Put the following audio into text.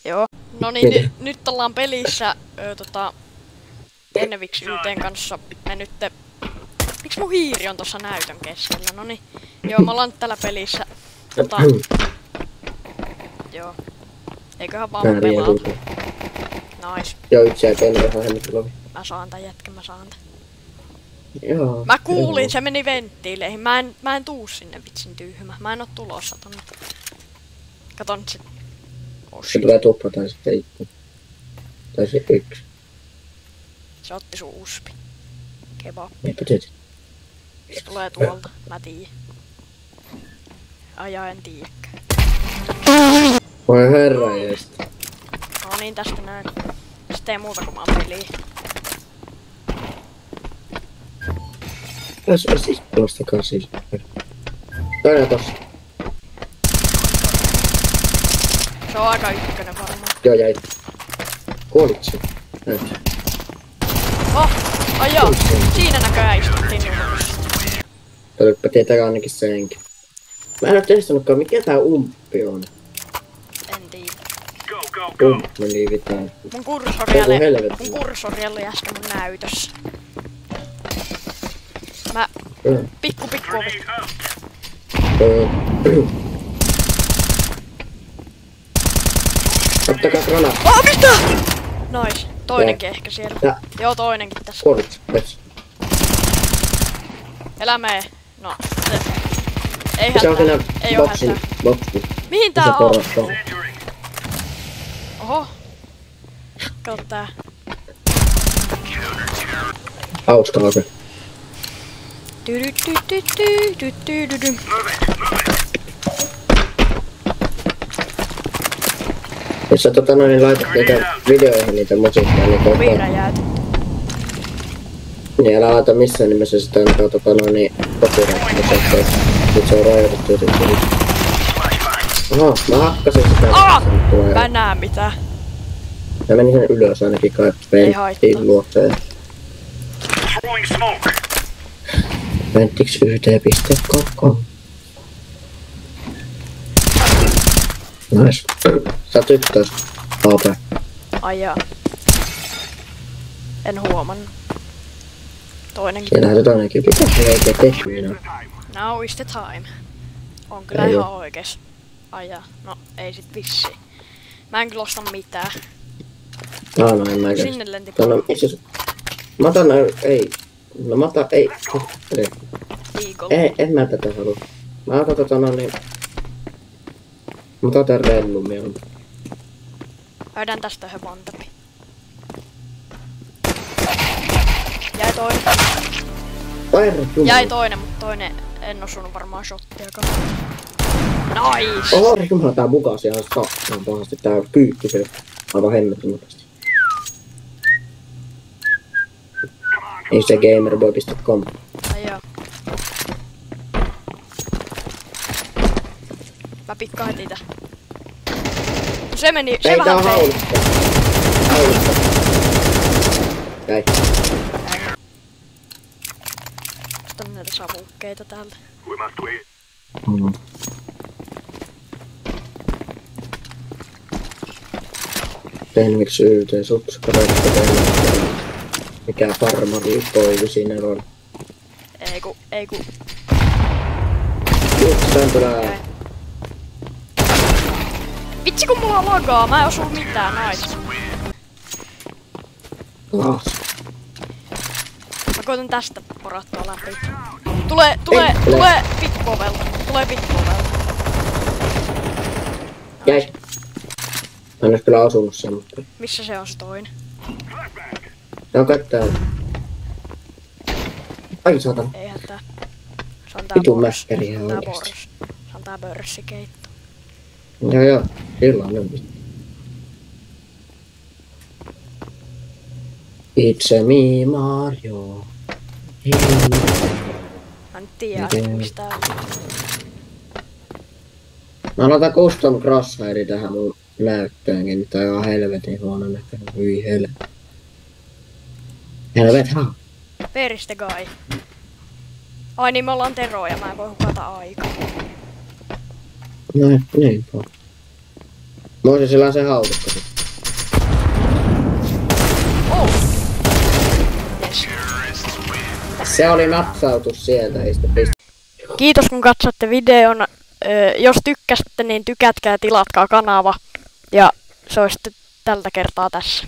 Joo. No niin, nyt ollaan pelissä Envix YT:n kanssa. Me nytte... Miksi mun hiiri on tossa näytön keskellä? No niin. Joo, me ollaan nyt tällä pelissä. Joo. Eiköhän vaan pelata. Nice. Joo, yksi jälkeen on ihan hemmetin lovi. Mä saan tän jätkä, mä saan tän. Joo. Mä kuulin, se meni venttiileihin. Mä en tuu sinne, vitsin tyhmä. Mä en oo tulossa tonne. Kato nyt se... Oh, se tulee tuplataan sitten itse. Tai se yksi. Se otti sun uspi. Kebab. Eipä tietysti. Se tulee tuolta, mä tiiän. Ai en tiiäkään. Voi herra jeestä. No niin, tästä näin. Sitten ei muuta kuin vaan peliä. Tässä on siis tuosta kasilla. Toinen tossa. Se on aika ykkönen varmaan. Joo, jäi. Kuolit se. Näin. Oh! Ai joo! Siinä näköjään istuttiin nurkassa. Toivottavasti tietää ainakin senkin. Mä en oo testannutkaan, mikä tää umppi on. En tiedä. Umppi meni vitään. Mun kursori oli äsken mun näytössä. Mä... Pikku. Ottakaa granat. Oh, mitä? Nois. Toinenkin ehkä siellä. Tää. Joo, toinenkin tässä. Kuolit. Yes. Elämee. No. Ei Se on hätää. siinä Ei oo hätää. boxin. Mihin tää on? Oho. Kato tää. Hauska ase. Jos sä niin laitat niitä videoihin niitä musiikkia, niin Vihreä jäätetty. Niin älä laita missään nimessä sitä niin copyright-musiikkia. Nyt se on rajoitettu sitten. Oho, mä hakkasin sitä. Mä en näe mitään. Mä menin sen ylös ainakin kai venttiin luokseen. Venttiks.com. Nice. Sä oot 11 AP. Ai jaa. En huomannut. Toinenkin. Siellähän se toinenkin pitää oikein tekniina. Now is the time. On kyllä ihan oikees. Ai jaa. No ei sit vissiin. Mä en kyllä osta mitään. No en mäkään. Sinne lenti No missä se... Mä otan ei. No mä otan ei. Ei, en mä tätä halua. Mä otan niin... Mä otan rellumia. Käydään tästä höpontapi. Jäi toinen. Jäi toinen, mutta toinen en osunut varmaan shottiakaan. Nice! Oho, jumala tää bugasi ihan saattaan pahasti. Tää kyytti se aivan hemmetin nopeasti. Ei se gamerboy.com. Ai joo. Mä pikkaan heti itä. Se meni, se ei, vähän vei. Haulista. Jäi. Otan näitä savukkeita täältä. Envix YT, subscribe, mikä farmari toivi siinä on. Ei ku. Jutsaan tulee. Vitsi kun mulla on lagaa, mä en osu mitään, nice. Mä koitan tästä porattua läpi. Tulee pitpovelta. Jäi. Mä en ois kyllä osunut sen, mutta... Missä se on se toinen? Se on kai täällä. Ai saatana. Ei hätää. Se on Vitun mäskäri ihan oikeesti. Se on tää pörssikeitto. Joo, sillä on nyt. It's me Mario. Mä en tiedä mistä on. Mä laitan custom crosshairi tähän mun näyttöönkin. Tää on ihan helvetin huono näköinen. Hyi helvethaa. Where is the guy? Ai niin, me ollaan teroja, mä en voi hukata aikaa. No niinpä. Moisesilla on se haulikko. Oh! Yes. Se oli napsautus sieltä, ei sitä pistä. Kiitos kun katsotte videon. Jos tykkäsitte, niin tykätkää ja tilatkaa kanava. Ja se olisi sitten tältä kertaa tässä.